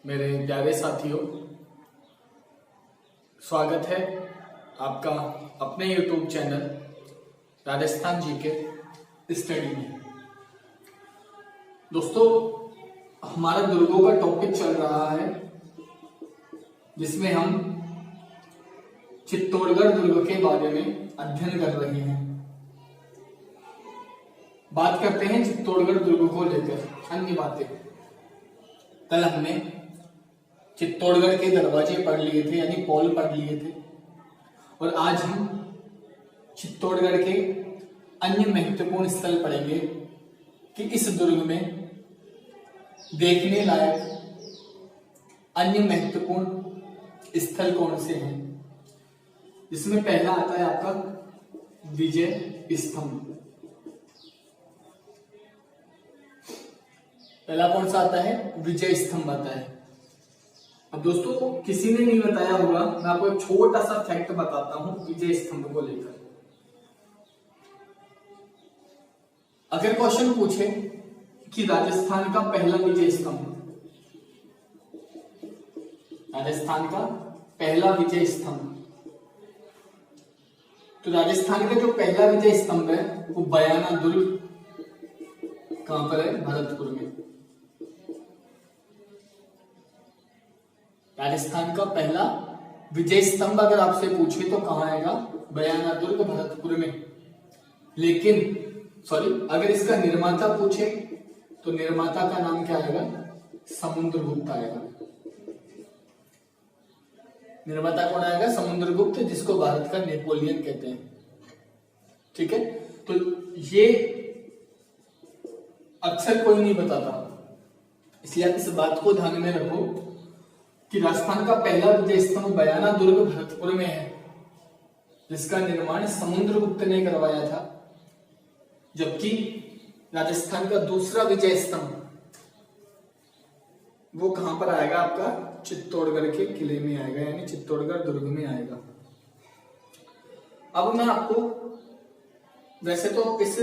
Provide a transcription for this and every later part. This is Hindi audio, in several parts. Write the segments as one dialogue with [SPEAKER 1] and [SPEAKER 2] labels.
[SPEAKER 1] मेरे प्यारे साथियों, स्वागत है आपका अपने YouTube channel Rajasthan GK study में। दोस्तों, हमारा दुर्गों का टॉपिक चल रहा है जिसमें हम चित्तौड़गढ़ दुर्ग के बारे में अध्ययन कर रहे हैं। बात करते हैं चित्तौड़गढ़ दुर्ग को लेकर अन्य बातें। कल हमने चित्तौड़गढ़ के दरवाजे पढ़ लिए थे, यानी पोल पढ़ लिए थे, और आज हम चित्तौड़गढ़ के अन्य महत्वपूर्ण स्थल पढ़ेंगे कि इस दुर्ग में देखने लायक अन्य महत्वपूर्ण स्थल कौन से हैं। जिसमें पहला आता है आपका विजय स्तंभ। पहला कौन सा आता है? विजय स्तंभ आता है। अब दोस्तों, किसी ने नहीं बताया होगा, मैं आपको एक छोटा सा फैक्ट बताता हूं विजय स्तंभ को लेकर। अगर क्वेश्चन पूछे कि राजस्थान का पहला विजय स्तंभ, राजस्थान का पहला विजय स्तंभ, तो राजस्थान का जो पहला विजय स्तंभ है वो बयाना दुर्ग कहां पर है? भरतपुर में। राजस्थान का पहला विजय स्तंभ अगर आपसे पूछे तो कहां आएगा? बयाना दुर्ग भरतपुर में। लेकिन अगर इसका निर्माता पूछे तो निर्माता का नाम क्या आएगा? समुद्रगुप्त आएगा। निर्माता कौन आएगा? समुद्रगुप्त, जिसको भारत का नेपोलियन कहते हैं। ठीक है, तो ये अक्सर कोई नहीं बताता, इसलिए आप इस बात को ध्यान में रखो कि राजस्थान का पहला विजय स्तंभ बयाना दुर्ग भरतपुर में है, जिसका निर्माण समुद्रगुप्त ने करवाया था। जबकि राजस्थान का दूसरा विजय स्तंभ वो कहां पर आएगा? आपका चित्तौड़गढ़ के किले में आएगा, यानी चित्तौड़गढ़ दुर्ग में आएगा। अब मैं आपको, वैसे तो इस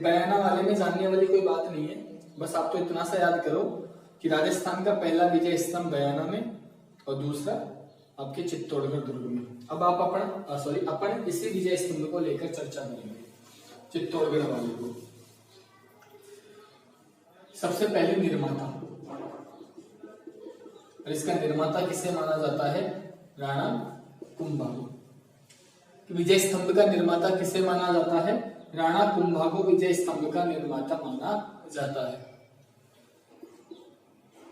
[SPEAKER 1] बयाना वाले में जानने वाली कोई बात नहीं है, बस आप तो इतना सा याद करो कि राजस्थान का पहला विजय स्तंभ बयाना में और दूसरा आपके चित्तौड़गढ़ दुर्ग में। अब आप अपन इसी विजय स्तंभ को लेकर चर्चा करेंगे, चित्तौड़गढ़ वाले को। सबसे पहले निर्माता, और इसका निर्माता किसे माना जाता है? राणा कुंभा को। विजय स्तंभ का निर्माता किसे माना जाता है? राणा कुंभा को विजय स्तंभ का निर्माता माना जाता है।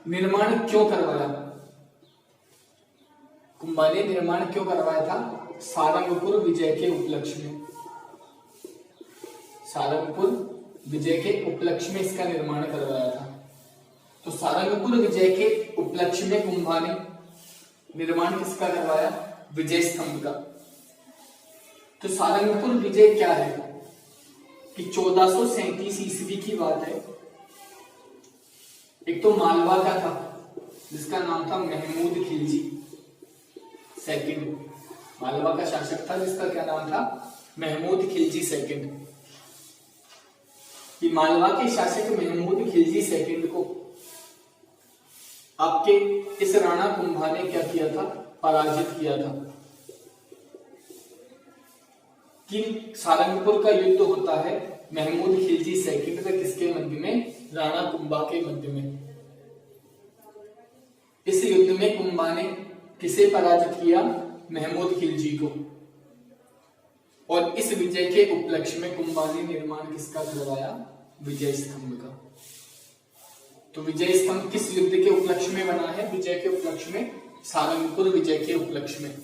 [SPEAKER 1] निर्माण क्यों करवाया? कुंभा ने निर्माण क्यों करवाया था? सारंगपुर विजय के उपलक्ष्य में। सारंगपुर विजय के उपलक्ष्य में इसका निर्माण करवाया था। तो सारंगपुर विजय के उपलक्ष्य में कुंभा ने निर्माण किसका करवाया? विजय स्तंभ का। तो सारंगपुर विजय क्या है कि 1437 ईस्वी की बात है। एक तो मालवा का था जिसका नाम था महमूद खिलजी सेकंड। मालवा का शासक था जिसका क्या नाम था? महमूद खिलजी सेकंड। कि मालवा के शासक महमूद खिलजी सेकंड को आपके इस राणा कुंभा ने क्या किया था? पराजित किया था। कि सारंगपुर का युद्ध होता है महमूद खिलजी सेकंड का किसके मध्य में? राणा कुंभा के मध्य में। इस युद्ध में कुंभा ने किसे पराजित किया? महमूद खिलजी को। और इस विजय के उपलक्ष्य में कुंभा ने निर्माण किसका करवाया? विजय स्तंभ का। तो विजय स्तंभ किस युद्ध के उपलक्ष्य में बना है? विजय के उपलक्ष्य में, सारंगपुर विजय के उपलक्ष्य में।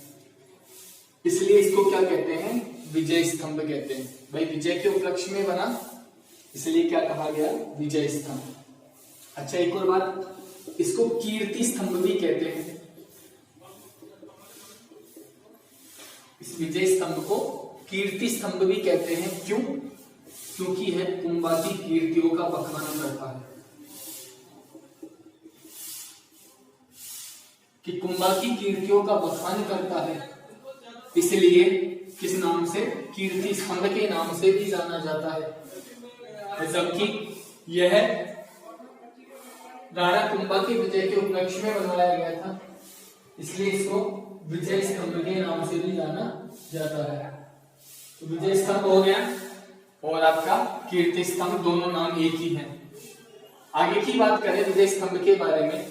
[SPEAKER 1] इसलिए इसको क्या कहते हैं? विजय स्तंभ कहते हैं। भाई विजय के उपलक्ष्य में बना, इसलिए क्या कहा गया? विजय स्तंभ। अच्छा, एक और बात, इसको कीर्ति स्तंभ भी कहते हैं। इस विजय स्तंभ को कीर्ति स्तंभ भी कहते हैं। क्यों? क्योंकि है कुंभा की कीर्तियों का बखान करता है। कि कुंभा की कीर्तियों का बखान करता है, इसलिए किस नाम से? कीर्ति स्तंभ के नाम से भी जाना जाता है। जबकि यह राणा कुंभा की विजय के उपलक्ष्य में बनवाया गया था, इसलिए इसको विजय स्तंभ के नाम से भी जाना जाता है। तो विजय स्तंभ हो गया और आपका कीर्ति स्तंभ, दोनों नाम एक ही हैं। आगे की बात करें विजय स्तंभ के बारे में,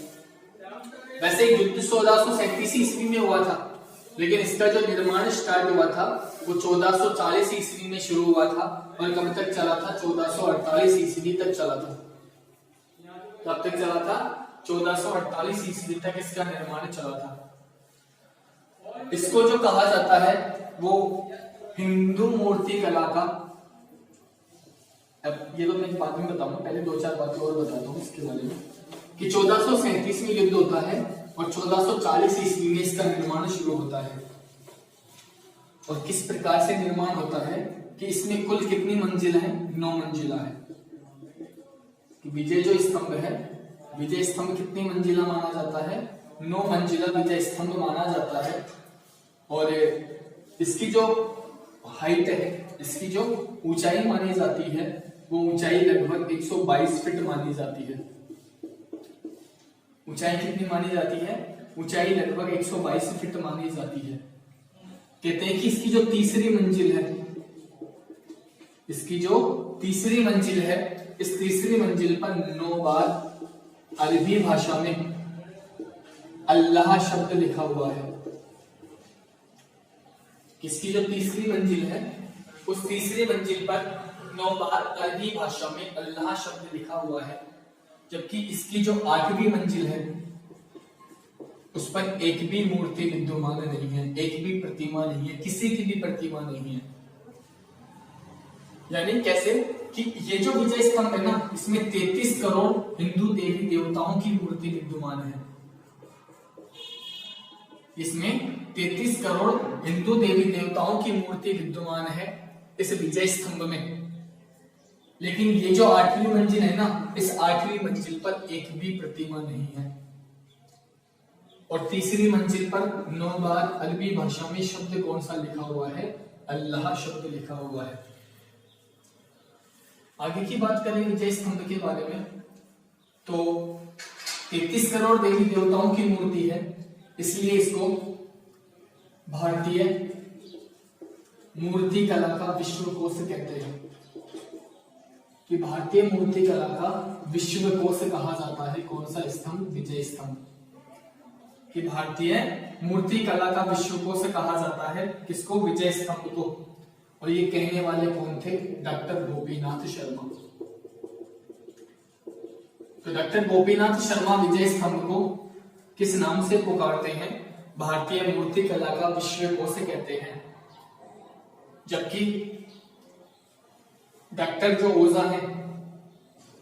[SPEAKER 1] वैसे युद्ध 1437 ईस्वी में हुआ था, लेकिन इसका जो निर्माण स्टार्ट हुआ था वो 1440 ईस्वी में शुरू हुआ था और कब तक चला था? 1448 ईस्वी तक चला था। कब तक चला था? 1448 ईस्वी तक इसका निर्माण चला था। इसको जो कहा जाता है वो हिंदू मूर्ति कला का, अब ये तो मैं बाद में बताऊंगा, पहले 2-4 बातें और बताता हूँ इसके बारे में, कि 1437 में युद्ध होता है और 1440 ईस्वी में इसका निर्माण शुरू होता है। और किस प्रकार से निर्माण होता है कि इसमें कुल कितनी मंजिल है? 9 मंजिला है। विजय जो स्तंभ है, विजय स्तंभ कितनी मंजिला माना जाता है? 9 मंजिला विजय स्तंभ माना जाता है। और इसकी जो हाइट है, इसकी जो ऊंचाई मानी जाती है, वो ऊंचाई लगभग 122 फीट मानी जाती है। ऊंचाई कितनी मानी जाती है? ऊंचाई लगभग 122 फीट मानी जाती है। कहते हैं कि इसकी जो तीसरी मंजिल है, इसकी जो तीसरी मंजिल है, इस तीसरी मंजिल पर 9 बार अरबी भाषा में अल्लाह शब्द लिखा हुआ है। इसकी जो तीसरी मंजिल है, उस तीसरी मंजिल पर 9 बार अरबी भाषा में अल्लाह शब्द लिखा हुआ है। जबकि इसकी जो 8वीं मंजिल है, उस पर एक भी मूर्ति विद्यमान नहीं है, एक भी प्रतिमा नहीं है, किसी की भी प्रतिमा नहीं है। यानी कैसे कि ये जो विजय स्तंभ है ना, इसमें 33 करोड़ हिंदू देवी देवताओं की मूर्ति विद्यमान है। इसमें 33 करोड़ हिंदू देवी देवताओं की मूर्ति विद्यमान है इस विजय स्तंभ में। लेकिन ये जो 8वीं मंजिल है ना, इस 8वीं मंजिल पर एक भी प्रतिमा नहीं है। और तीसरी मंजिल पर 9 बार अरबी भाषा में शब्द कौन सा लिखा हुआ है? अल्लाह शब्द लिखा हुआ है। आगे की बात करें विजय स्तंभ के बारे में, तो 33 करोड़ देवी देवताओं की मूर्ति है, इसलिए इसको भारतीय मूर्ति कला का विश्वकोश कहते हैं। कि भारतीय मूर्ति कला का विश्वकोश कहा जाता है कौन सा स्तंभ? विजय स्तंभ। कि भारतीय मूर्ति कला का विश्वकोश कहा जाता है किसको? विजय स्तंभ को। और ये कहने वाले कौन थे? डॉक्टर गोपीनाथ शर्मा। तो डॉक्टर गोपीनाथ शर्मा विजय स्तंभ को किस नाम से पुकारते हैं? भारतीय मूर्ति कला का विश्वकोश कहते हैं। जबकि डॉक्टर जो ओझा है,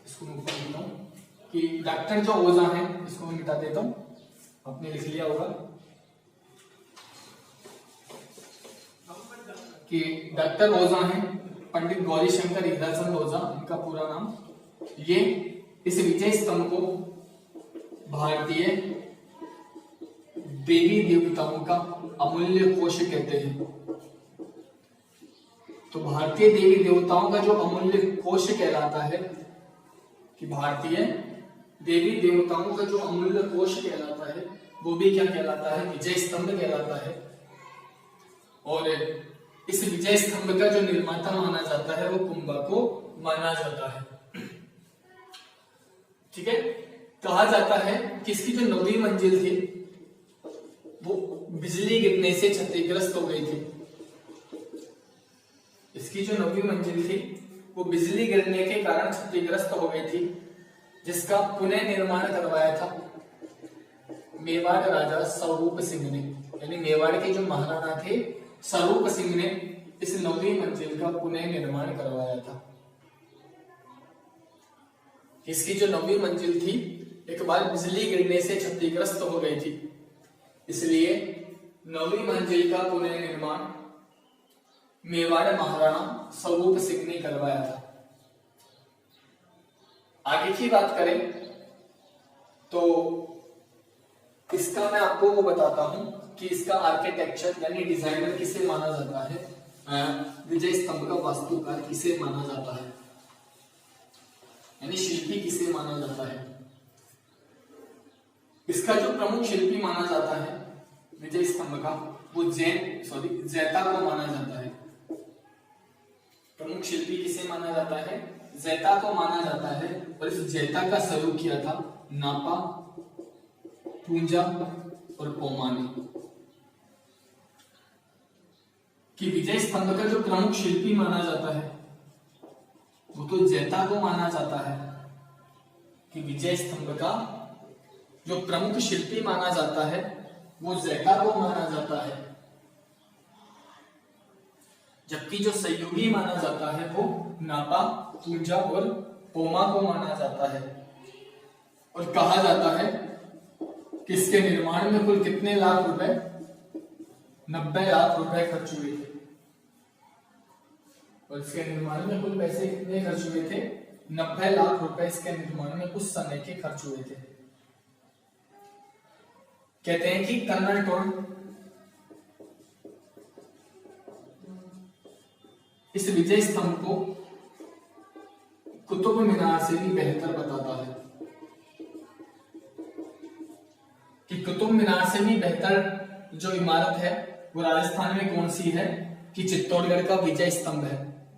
[SPEAKER 1] इसको मैं ऊपर लिखता हूं कि डॉक्टर जो ओझा है, इसको मैं मिटा देता हूं, आपने लिख लिया होगा कि डॉक्टर ओझा है पंडित गौरी शंकर हिराचंद ओझा, इनका पूरा नाम। ये इस विजय स्तंभ को भारतीय देवी देवताओं का अमूल्य कोश कहते हैं। तो भारतीय देवी देवताओं का जो अमूल्य कोश कहलाता है, कि भारतीय देवी देवताओं का जो अमूल्य कोश कहलाता है, वो भी क्या कहलाता है? विजय स्तंभ कहलाता है। और इस विजय स्तंभ का जो निर्माता माना जाता है वो कुंभा को माना जाता है। ठीक है, कहा जाता है कि इसकी जो 9वीं मंजिल थी वो बिजली गिरने से क्षतिग्रस्त हो गई थी। इसकी जो 9वीं मंजिल थी वो बिजली गिरने के कारण क्षतिग्रस्त हो गई थी, जिसका पुनः निर्माण करवाया था मेवाड़ राजा स्वरूप सिंह ने। यानी मेवाड़ के जो महाराणा थे स्वरूप सिंह ने इस 9वीं मंजिल का पुनः निर्माण करवाया था। इसकी जो 9वीं मंजिल थी एक बार बिजली गिरने से क्षतिग्रस्त हो गई थी, इसलिए 9वीं मंजिल का पुनः निर्माण मेवाड़ महाराणा स्वरूप सिंह ने करवाया था। आगे की बात करें तो इसका मैं आपको वो बताता हूं कि इसका आर्किटेक्चर यानी डिजाइनर किसे माना जाता है, विजय स्तंभ का वास्तुकार किसे माना जाता है, यानी शिल्पी किसे माना जाता है। इसका जो प्रमुख शिल्पी माना जाता है विजय स्तंभ का, वो जैता को माना जाता है। प्रमुख शिल्पी किसे माना जाता है? जैता को माना जाता है। और इस जैता का स्वरूप किया था नापा, पूंजा और पोमा ने। कि विजय स्तंभ का जो प्रमुख शिल्पी माना जाता है वो तो जैता को माना जाता है। कि विजय स्तंभ का जो प्रमुख शिल्पी माना जाता है वो जैता को माना जाता है, जबकि जो सहयोगी माना जाता है वो नापा, पूंजा और पोमा को माना जाता है। और कहा जाता है कि इसके निर्माण में कुल कितने लाख रुपए? 90 लाख रुपए खर्च हुए थे। और इसके निर्माण में कुल पैसे कितने खर्च हुए थे? 90 लाख रुपए इसके निर्माण में उस समय के खर्च हुए थे। कहते हैं कि कर्नल टोड इस विजय स्तंभ को कुतुब मीनार से भी बेहतर बताता है। कि कुतुब मीनार से भी बेहतर जो इमारत है वो राजस्थान में कौन सी है? कि चित्तौड़गढ़ का विजय स्तंभ है।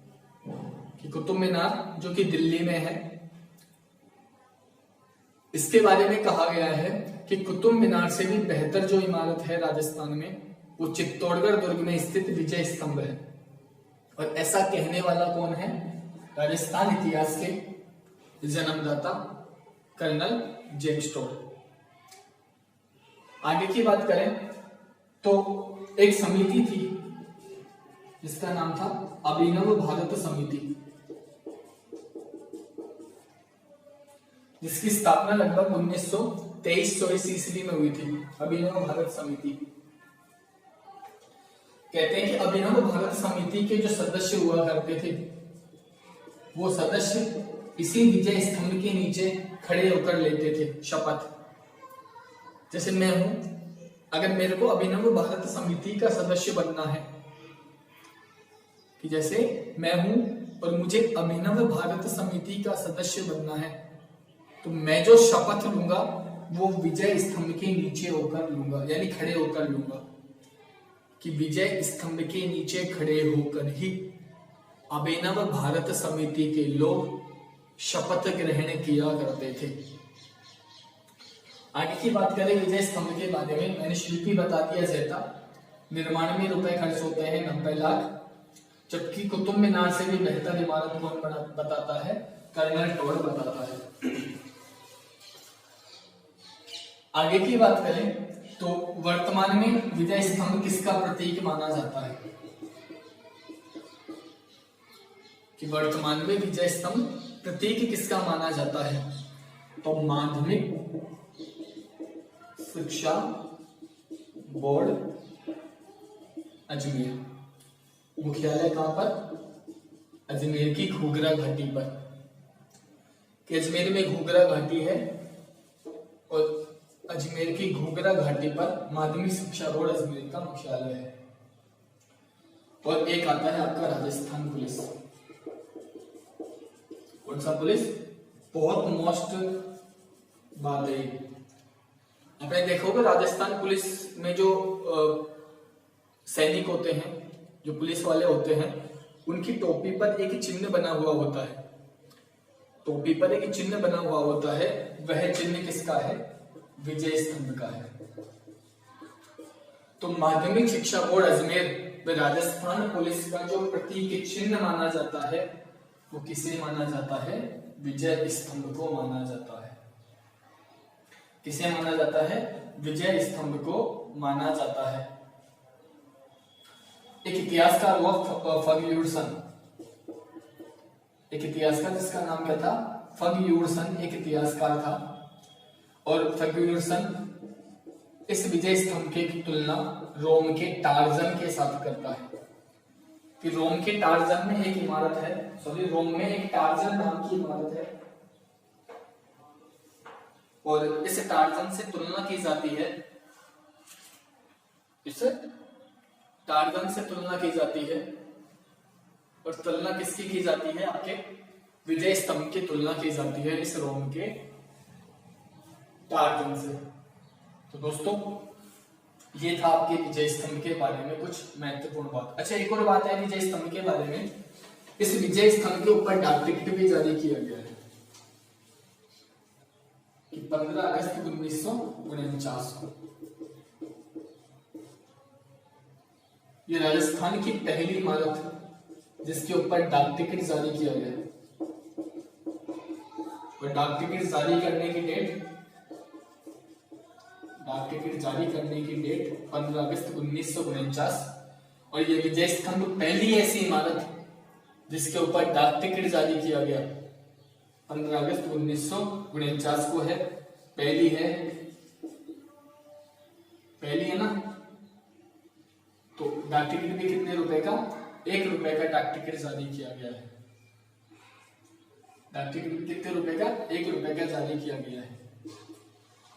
[SPEAKER 1] कि कुतुब मीनार जो कि दिल्ली में है, इसके बारे में कहा गया है कि कुतुब मीनार से भी बेहतर जो इमारत है राजस्थान में वो चित्तौड़गढ़ दुर्ग में स्थित विजय स्तंभ है। और ऐसा कहने वाला कौन है? राजस्थान इतिहास के जन्मदाता कर्नल जेम्स टोड। आगे की बात करें तो एक समिति थी जिसका नाम था अभिनव भारत समिति, जिसकी स्थापना लगभग 1923 ईस्वी में हुई थी। अभिनव भारत समिति। कहते हैं कि अभिनव भारत समिति के जो सदस्य हुआ करते थे वो सदस्य इसी विजय स्तंभ के नीचे खड़े होकर लेते थे शपथ। जैसे मैं हूं, अगर मेरे को अभिनव भारत समिति का सदस्य बनना है, कि जैसे मैं हूं और मुझे अभिनव भारत समिति का सदस्य बनना है, तो मैं जो शपथ लूंगा वो विजय स्तंभ के नीचे होकर लूंगा, यानी खड़े होकर लूंगा। कि विजय स्तंभ के नीचे खड़े होकर ही अभिनव भारत समिति के लोग शपथ ग्रहण किया करते थे। आगे की बात करें विजय स्तंभ के बारे में, मैंने शिल्पी बता दिया जैता। निर्माण में रुपए खर्च होते हैं 90 लाख, जबकि कुतुब मीनार से भी बेहतर इमारत कौन बताता है? कर्नल टोड बताता है। आगे की बात करें तो वर्तमान में विजय स्तंभ किसका प्रतीक माना जाता है? कि वर्तमान में विजय स्तंभ प्रतीक किसका माना जाता है? तो माध्यमिक शिक्षा बोर्ड अजमेर। मुख्यालय कहां पर? अजमेर की घूगरा घाटी पर। कि अजमेर में घूगरा घाटी है और अजमेर की घूगरा घाटी पर माध्यमिक शिक्षा बोर्ड अजमेर का मुख्यालय है। और एक आता है आपका राजस्थान पुलिस। कौन सा पुलिस? बहुत मोस्ट बात है। आपने देखा होगा राजस्थान पुलिस में जो सैनिक होते हैं, जो पुलिस वाले होते हैं, उनकी टोपी पर एक चिन्ह बना हुआ होता है। टोपी पर एक चिन्ह बना हुआ होता है, वह चिन्ह किसका है? विजय स्तंभ का है। तो माध्यमिक शिक्षा बोर्ड अजमेर में राजस्थान पुलिस का जो प्रतीक चिन्ह माना जाता है वो किसे माना जाता है? विजय स्तंभ को माना जाता है। किसे माना जाता है? विजय स्तंभ को माना जाता है। एक इतिहासकार हुआ फर्ग्यूसन। एक इतिहासकार जिसका नाम क्या था? फर्ग्यूसन एक इतिहासकार था। और फर्ग्यूसन इस विजय स्तंभ की तुलना रोम के टार्जन के साथ करता है। कि रोम के टार्जन में एक इमारत है, रोम में एक टार्जन नाम की इमारत है, और इस टार्जन से तुलना की जाती है, इस टार्जन से तुलना की जाती है। और तुलना किसकी की जाती है? आपके विजय स्तंभ की तुलना की जाती है इस रोम के टार्जन से। तो दोस्तों ये था आपके विजय स्तंभ के बारे में कुछ महत्वपूर्ण बात। अच्छा, एक और बात है विजय स्तंभ के बारे में, इस विजय स्तंभ के ऊपर डाक टिकट भी जारी किया गया है कि 15 अगस्त 1949 को। ये राजस्थान की पहली इमारत है जिसके ऊपर डाक टिकट जारी किया गया है। और डाक टिकट जारी करने की डेट 15 अगस्त 1949। और ये विजय स्तंभ पहली ऐसी इमारत है जिसके ऊपर डाक टिकट जारी किया गया 15 अगस्त 1949 को है। पहली है ना। तो डाक टिकट भी कितने रुपए का? 1 रुपए का डाक टिकट जारी किया गया है। डाक टिकट कितने रुपए का? 1 रुपए का जारी किया गया है।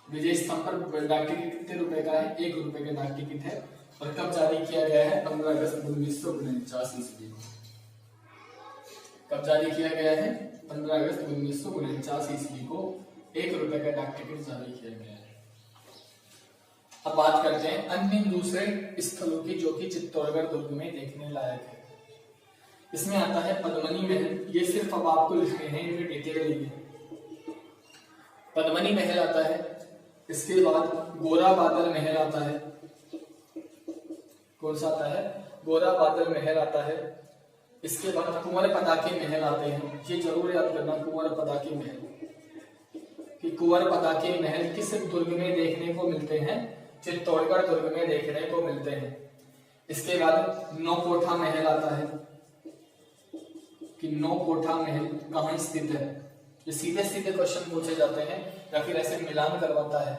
[SPEAKER 1] विजय स्तंभ पर डाक टिकट कितने रुपए का है? 1 रुपए का डाक टिकट है। और कब जारी किया गया है? 15 अगस्त 1949 ईस्वी को। कब जारी किया गया है? 15 अगस्त 1949 ईस्वी को 1 रुपए का डाक टिकट जारी किया गया है। अब बात करते हैं अन्य दूसरे स्थलों की जो कि चित्तौड़गढ़ दुर्ग में देखने लायक है। इसमें आता है पद्मनी महल। ये सिर्फ अब आपको लिखने हैं, इनमें डिटेल नहीं है। पद्मनी महल आता है, इसके बाद गोरा बादल महल आता है। कौन सा आता है? गोरा बादल महल आता है। इसके बाद कुंवर पताके महल आते हैं। ये जरूर याद करना, कुंवर पताके महल कि कुंवर पताके महल किस दुर्ग में देखने को मिलते हैं? चित्तौड़गढ़ दुर्ग में देखने को मिलते हैं। इसके बाद नौकोठा महल आता है कि नौकोठा महल कहाँ स्थित है। ये सीधे सीधे क्वेश्चन पूछे जाते हैं या फिर ऐसे मिलान करवाता है।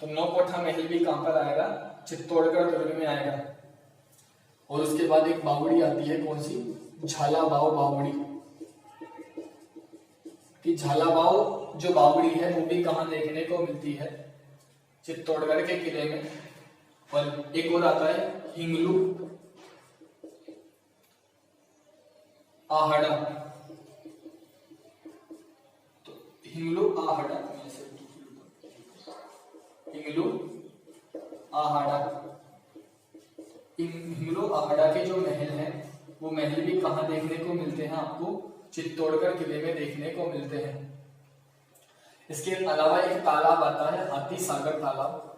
[SPEAKER 1] तो नौकोठा महल भी कहां पर आएगा? चित्तौड़गढ़ दुर्ग में आएगा। और उसके बाद एक बावड़ी आती है, कौन सी? झालावाड़ बावड़ी कि झालावाड़ जो बावड़ी है वो भी कहां देखने को मिलती है? चित्तौड़गढ़ के किले में। और एक और आता है हिंगलू आहड़ा। तो हिंगलू आहड़ा, हिंगलू आहड़ा, हिंगलू आहड़ा के जो महल है वो महल भी कहां देखने को मिलते हैं? आपको चित्तौड़गढ़ किले में देखने को मिलते हैं। इसके अलावा एक तालाब आता है हाथी सागर तालाब।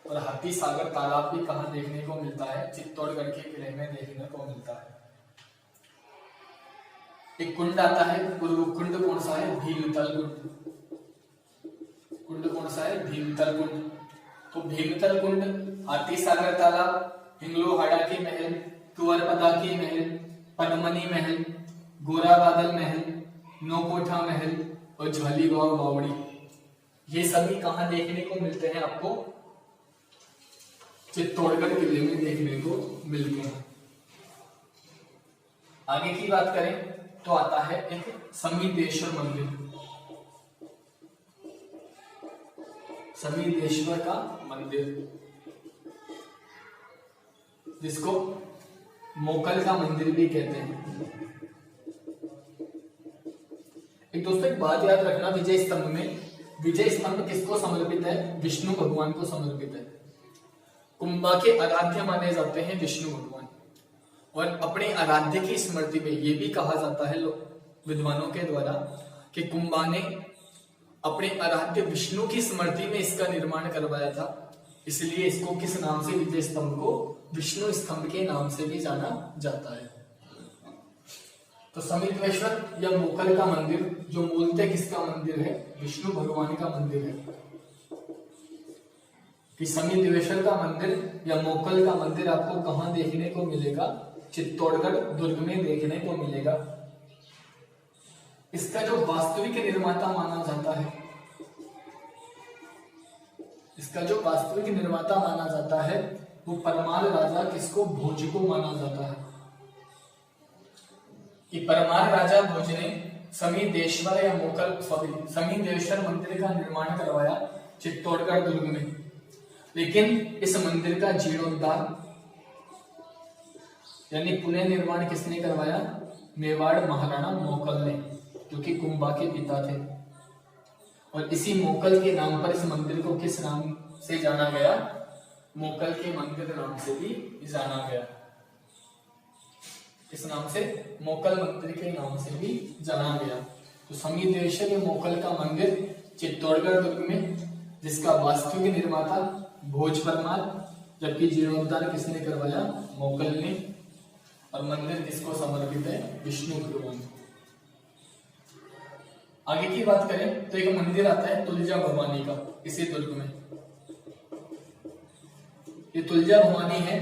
[SPEAKER 1] और हाथी सागर तालाब भी कहां देखने को मिलता है? चित्तौड़गढ़ के किले में देखने को मिलता है। एक कुंड आता है, कुंड कौन सा है? भीमतल कुंड। कुंड कौन सा है? भीमतल कुंड। तो भीमतल कुंड, हाथी सागर तालाब, हिंगलू हाड़ा के महल, कुंवर पताके महल, पद्मनी महल, गोरा बादल महल, नौकोठा महल और झालावाड़ बावड़ी, ये सभी कहां देखने को मिलते हैं? आपको चित्तौड़गढ़ किले में देखने को मिलते हैं। आगे की बात करें तो आता है एक समीदेश्वर मंदिर। समीदेश्वर का मंदिर, जिसको मोकल का मंदिर भी कहते हैं। एक दोस्तों एक बात याद रखना, विजय स्तंभ में, विजय स्तंभ किसको समर्पित है? विष्णु भगवान को समर्पित है। कुंभा के आराध्य माने जाते हैं विष्णु भगवान। और अपने आराध्य की स्मृति में ये भी कहा जाता है विद्वानों के द्वारा कि कुंभा ने अपने आराध्य विष्णु की स्मृति में इसका निर्माण करवाया था। इसलिए इसको किस नाम से, विजय स्तंभ को विष्णु स्तंभ के नाम से भी जाना जाता है। तो समीदेश्वर या मोकल का मंदिर जो मूलतः किसका मंदिर है? विष्णु भगवान का मंदिर है। कि समीदेश्वर का मंदिर या मोकल का मंदिर आपको कहां देखने को मिलेगा? चित्तौड़गढ़ दुर्ग में देखने को मिलेगा। इसका जो वास्तविक निर्माता माना जाता है, इसका जो वास्तविक निर्माता माना जाता है वो परमार राजा किसको? भोज को माना जाता है। कि परमार राजा भोज ने समीदेश्वर या मोकल समीदेश्वर मंदिर का निर्माण करवाया चित्तौड़गढ़ दुर्ग में। लेकिन इस मंदिर का जीर्णोद्धार यानी पुनः निर्माण किसने करवाया? मेवाड़ महाराणा मोकल ने, जो कि कुंभा के पिता थे। और इसी मोकल के नाम पर इस मंदिर को किस नाम से जाना गया, मोकल के मंदिर नाम से भी जाना गया। इस नाम से मोकल मंदिर के नाम से भी जाना गया। तो समीदेश्वर मोकल का मंदिर चित्तौड़गढ़ दुर्ग में, जिसका वास्तविक निर्माता भोज परमार, जबकि जीर्णोद्धार किसने करवाया? मोकल ने। और मंदिर किसको समर्पित है? विष्णु भगवान। आगे की बात करें तो एक मंदिर आता है तुलजा भवानी का, इसी दुर्ग में। ये तुलजा भवानी है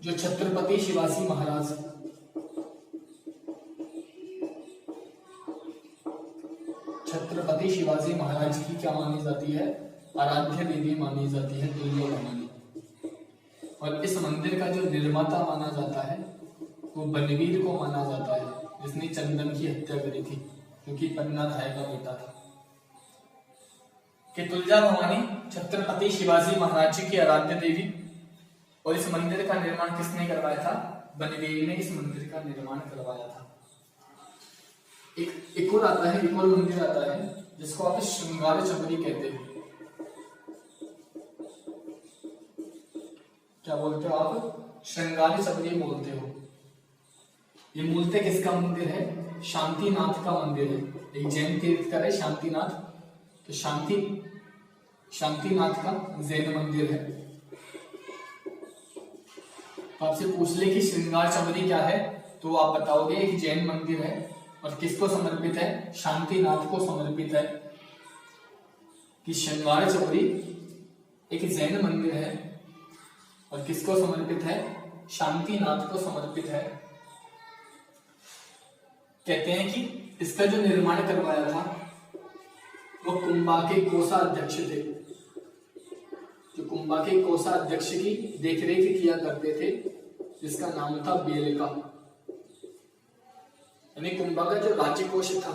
[SPEAKER 1] जो छत्रपति शिवाजी महाराज, छत्रपति शिवाजी महाराज की क्या मानी जाती है? आराध्य देवी मानी जाती है तुलजा भवानी। और इस मंदिर का जो निर्माता माना जाता है वो बनवीर को माना जाता है, जिसने चंदन की हत्या करी थी, क्योंकि पन्ना धाय का बेटा था। कि तुलजा भवानी छत्रपति शिवाजी महाराज की आराध्य देवी, और इस मंदिर का निर्माण किसने करवाया था? बनवीर ने इस मंदिर का निर्माण करवाया था। एक और आता है, एक और मंदिर आता है जिसको आप श्रृंगार चबरी कहते हो। क्या बोलते हो आप? श्रृंगार चबरी बोलते हो। ये मूलतः किसका मंदिर है? शांतिनाथ का मंदिर है। एक जैन तीर्थकर है शांतिनाथ, तो शांतिनाथ का जैन मंदिर है। तो आपसे पूछ ले कि श्रृंगार चबरी क्या है, तो आप बताओगे एक जैन मंदिर है और किसको समर्पित है? शांतिनाथ को समर्पित है। कि श्रृंगार चबरी एक जैन मंदिर है और किसको समर्पित है? शांतिनाथ को समर्पित है। कहते हैं कि इसका जो निर्माण करवाया था वो कुंभा के कोषाध्यक्ष थे, जो कुंभा के कोषाध्यक्ष की देखरेख किया करते थे, जिसका नाम था बेलका। यानी कुंभा का जो राज्यकोष था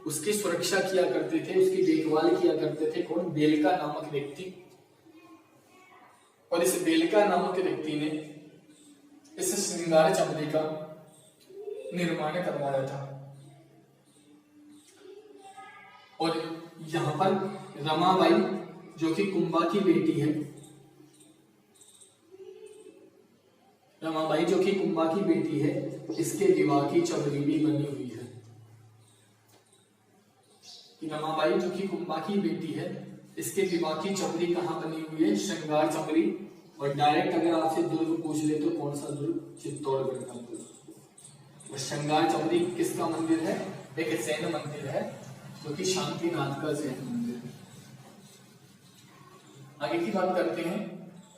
[SPEAKER 1] उसकी सुरक्षा किया करते थे, उसकी देखभाल किया करते थे कौन? बेलका नामक व्यक्ति। और इस बेलका नामक व्यक्ति ने इस श्रृंगार चबरी का निर्माण करवाया था। और यहां पर रमाबाई जो कि कुंभा की बेटी है, रमाबाई जो कि कुंभा की बेटी है, इसके विवाह की चबरी भी बनी हुई है। रमाबाई जो कि कुंभा की बेटी है, इसके विवाह की चबरी कहाँ बनी हुई है? श्रृंगार चबरी। और डायरेक्ट अगर आपसे दुर्ग पूछ ले तो कौन सा दुर्ग? चित्तौड़गढ़ का दुर्ग। और श्रृंगार चबरी किसका मंदिर है? एक जैन मंदिर है, जो कि शांतिनाथ का जैन मंदिर है। आगे की बात करते हैं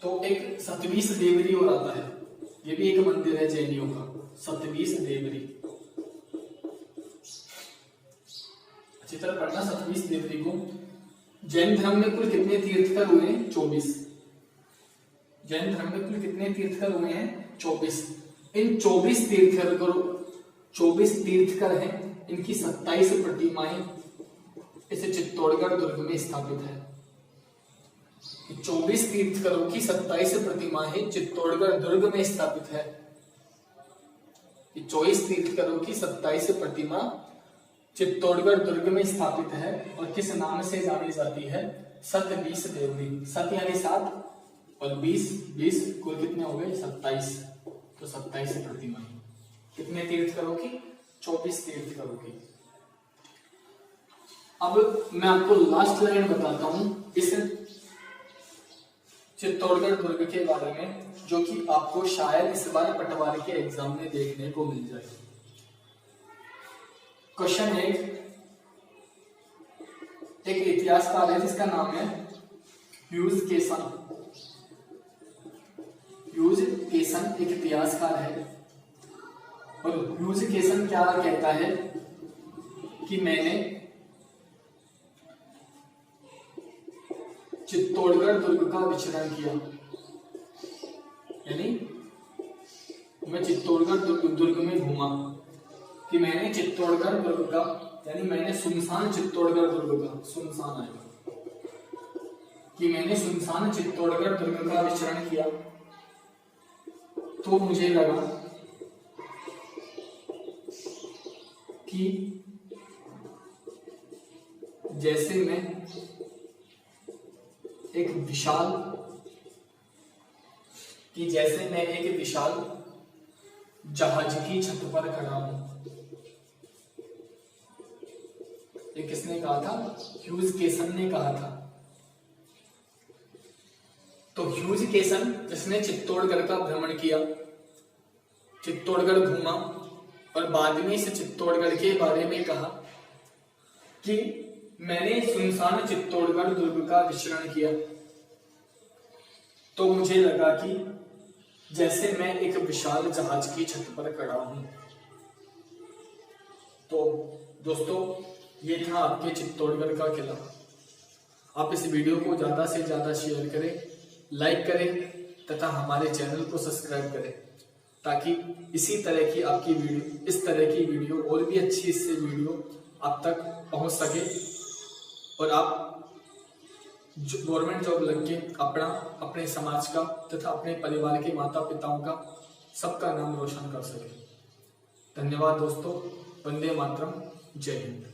[SPEAKER 1] तो एक सतवीस देवरी और आता है, ये भी एक मंदिर है जैनियों का, सतवीस देवरी। अच्छी तरह पढ़ना सतवीस देवरी को। जैन धर्म में कुल कितने तीर्थकर हुए हैं? 24। जैन धर्म में कुल कितने तीर्थकर हुए हैं? 24। इन 24 तीर्थकर हैं, इनकी 27 प्रतिमाएं इस चित्तौड़गढ़ दुर्ग में स्थापित है। 24 तीर्थकरों की 27 प्रतिमाएं चित्तौड़गढ़ दुर्ग में स्थापित है। 24 तीर्थकरों की 27 प्रतिमा चित्तौड़गढ़ दुर्ग में स्थापित है और किस नाम से जानी जाती है? सतवीस देवरी। सत यानी 7 और 20 कुल कितने हो गए? 27। तो 27 प्रतिमाएं कितने तीर्थकरों की? 24 तीर्थकरों की। अब मैं आपको लास्ट लाइन बताता हूं इस चित्तौड़गढ़ दुर्ग के बारे में, जो कि आपको शायद इस बार पटवारी के एग्जाम में देखने को मिल जाए। क्वेश्चन एक इतिहासकार है जिसका नाम है ह्यूज केसन। ह्यूज केसन एक इतिहासकार है और ह्यूज केसन क्या कहता है कि मैंने चित्तौड़गढ़ दुर्ग का विचरण किया, यानी मैं चित्तौड़गढ़ दुर्ग में घूमा, कि मैंने चित्तौड़गढ़ दुर्ग का, यानी मैंने सुनसान चित्तौड़गढ़ दुर्ग का, सुनसान आएगा, कि मैंने सुनसान चित्तौड़गढ़ दुर्ग का विचरण किया, तो मुझे लगा कि जैसे मैं एक विशाल कि जैसे मैं एक विशाल जहाज की छत पर खड़ा हूं। ये किसने कहा था? ह्यूज केसन ने कहा था। तो ह्यूज केसन जिसने चित्तौड़गढ़ का भ्रमण किया, चित्तौड़गढ़ घूमा और बाद में इस चित्तौड़गढ़ के बारे में कहा कि मैंने सुनसान चित्तौड़गढ़ दुर्ग का विचरण किया, तो मुझे लगा कि जैसे मैं एक विशाल जहाज की छत पर खड़ा हूं। तो दोस्तों, ये था आपके चित्तौड़गढ़ का किला। आप इस वीडियो को ज्यादा से ज्यादा शेयर करें, लाइक करें तथा हमारे चैनल को सब्सक्राइब करें, ताकि इसी तरह की आपकी वीडियो, इस तरह की वीडियो और भी अच्छी इससे वीडियो आप तक पहुंच सके और आप गवर्नमेंट जॉब लग के अपना, अपने समाज का तथा अपने परिवार के माता पिताओं का, सबका नाम रोशन कर सके। धन्यवाद दोस्तों। वंदे मातरम। जय हिंद।